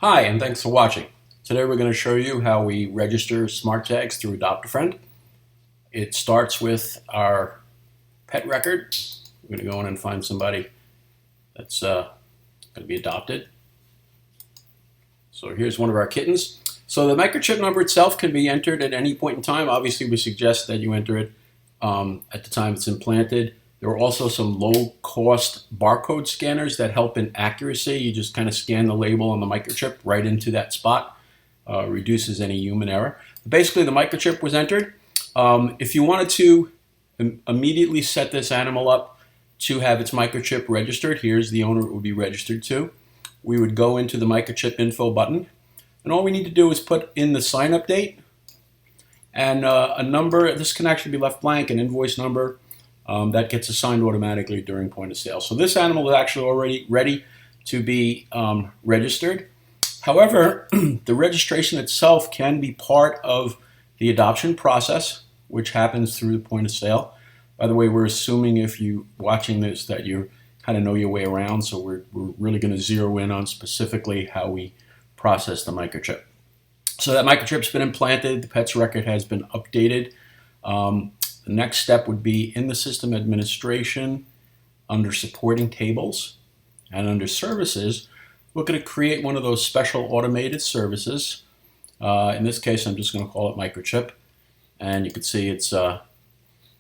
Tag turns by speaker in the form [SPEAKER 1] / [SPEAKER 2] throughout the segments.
[SPEAKER 1] Hi, and thanks for watching. Today we're going to show you how we register smart tags through Adopt-A-Friend. It starts with our pet record. We're going to go in and find somebody that's going to be adopted. So here's one of our kittens. So the microchip number itself can be entered at any point in time. Obviously, we suggest that you enter it at the time it's implanted. There are also some low-cost barcode scanners that help in accuracy. You just kind of scan the label on the microchip right into that spot. Reduces any human error. Basically, the microchip was entered. If you wanted to immediately set this animal up to have its microchip registered, here's the owner it would be registered to. We would go into the microchip info button, and all we need to do is put in the sign-up date and a number. This can actually be left blank, an invoice number. That gets assigned automatically during point of sale. So this animal is actually already ready to be registered. However, the registration itself can be part of the adoption process, which happens through the point of sale. By the way, we're assuming if you're watching this that you kind of know your way around, so we're really going to zero in on specifically how we process the microchip. So that microchip's been implanted, the pet's record has been updated. The next step would be in the system administration, under supporting tables and under services, we're going to create one of those special automated services. In this case, I'm just going to call it microchip. And you can see it's the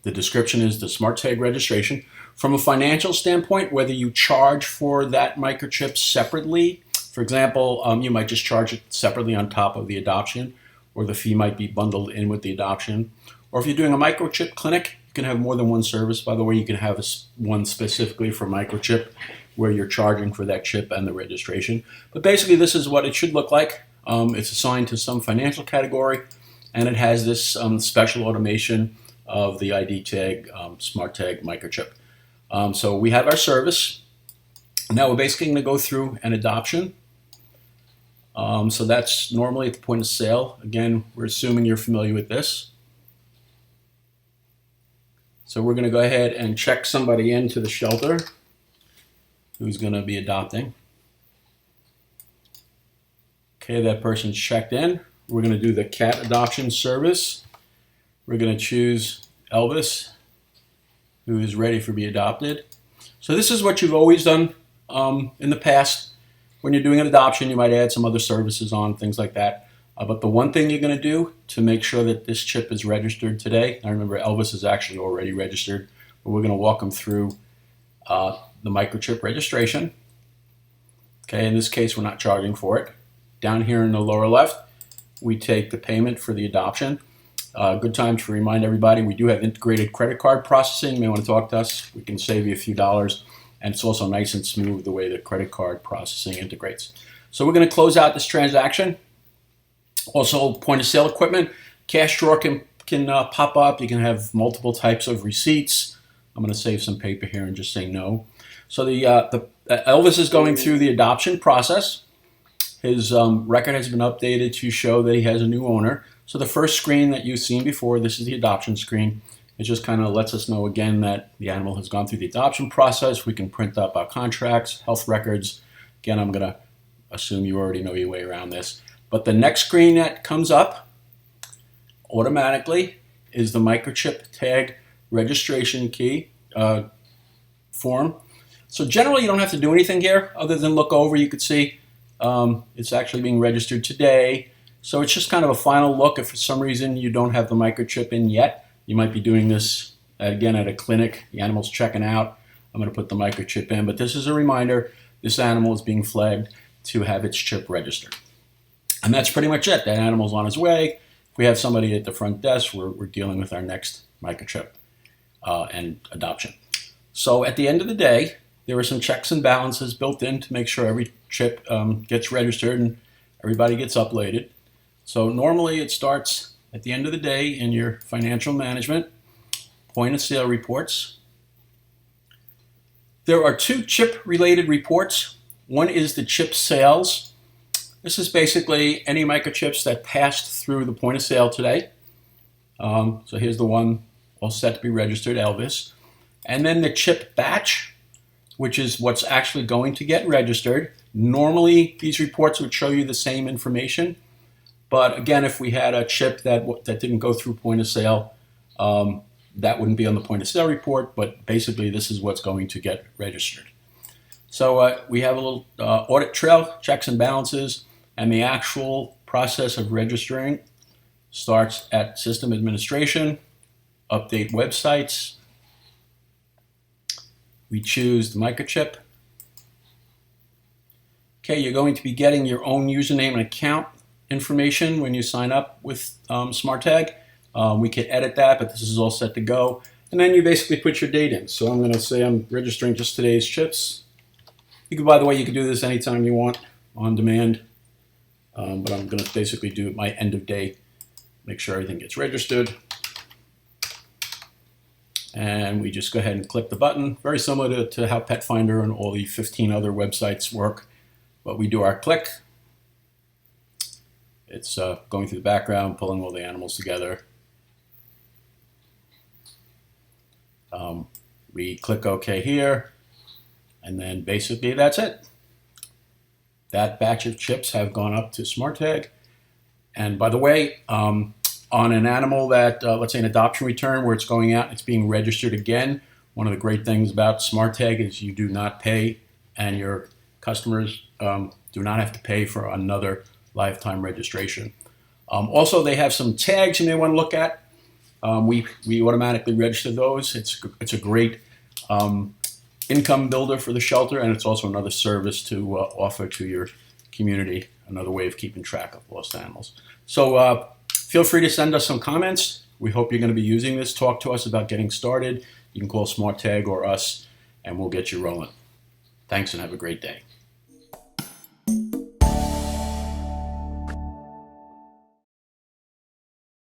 [SPEAKER 1] description is the smart tag registration. From a financial standpoint, whether you charge for that microchip separately, for example, you might just charge it separately on top of the adoption, or the fee might be bundled in with the adoption. Or if you're doing a microchip clinic, you can have more than one service. By the way, you can have one specifically for microchip where you're charging for that chip and the registration. But basically, this is what it should look like. It's assigned to some financial category, and it has this special automation of the ID tag, smart tag microchip. So we have our service. Now we're basically going to go through an adoption. So that's normally at the point of sale. Again, we're assuming you're familiar with this. So we're going to go ahead and check somebody into the shelter who's going to be adopting. Okay, that person's checked in. We're going to do the cat adoption service. We're going to choose Elvis, who is ready for be adopted. So this is what you've always done in the past. When you're doing an adoption, you might add some other services on, things like that. But the one thing you're going to do to make sure that this chip is registered today, I remember Elvis is actually already registered, but we're going to walk him through the microchip registration. Okay, in this case, we're not charging for it. Down here in the lower left, we take the payment for the adoption. Good time to remind everybody, we do have integrated credit card processing. You may want to talk to us. We can save you a few dollars, and it's also nice and smooth the way the credit card processing integrates. So we're going to close out this transaction. Also, point of sale equipment, cash drawer can pop up. You can have multiple types of receipts. I'm going to save some paper here and just say no. So the Elvis is going through the adoption process. His record has been updated to show that he has a new owner. So the first screen that you've seen before, this is the adoption screen. It just kind of lets us know again that the animal has gone through the adoption process. We can print up our contracts, health records. Again, I'm going to assume you already know your way around this. But the next screen that comes up automatically is the microchip tag registration key form. So generally you don't have to do anything here other than look over. You could see it's actually being registered today. So it's just kind of a final look. If for some reason you don't have the microchip in yet, you might be doing this again at a clinic. The animal's checking out. I'm going to put the microchip in. But this is a reminder, this animal is being flagged to have its chip registered. And that's pretty much it. That animal's on his way. If we have somebody at the front desk, we're dealing with our next microchip and adoption. So at the end of the day, there are some checks and balances built in to make sure every chip gets registered and everybody gets uploaded. So normally it starts at the end of the day in your financial management, point of sale reports. There are two chip-related reports. One is the chip sales. This is basically any microchips that passed through the point of sale today. So here's the one all set to be registered, Elvis. And then the chip batch, which is what's actually going to get registered. Normally, these reports would show you the same information, but again, if we had a chip that didn't go through point of sale, that wouldn't be on the point of sale report, but basically this is what's going to get registered. So we have a little audit trail, checks and balances, and the actual process of registering starts at system administration, update websites. We choose the microchip. Okay, you're going to be getting your own username and account information when you sign up with SmartTag. We can edit that, but this is all set to go. And then you basically put your date in. So I'm going to say I'm registering just today's chips. You can, by the way, you can do this anytime you want, on demand. But I'm going to basically do my end of day, make sure everything gets registered. And we just go ahead and click the button, very similar to how Pet Finder and all the 15 other websites work. But we do our click. It's going through the background, pulling all the animals together. We click OK here, and then basically that's it. That batch of chips have gone up to SmartTag. And by the way, on an animal that, let's say an adoption return where it's going out, it's being registered again. One of the great things about SmartTag is you do not pay, and your customers do not have to pay for another lifetime registration. Also, they have some tags you may want to look at. We automatically register those. It's a great income builder for the shelter, and it's also another service to offer to your community, another way of keeping track of lost animals. So feel free to send us some comments. We hope you're going to be using this. Talk to us about getting started. You can call SmartTag or us, and we'll get you rolling. Thanks, and have a great day.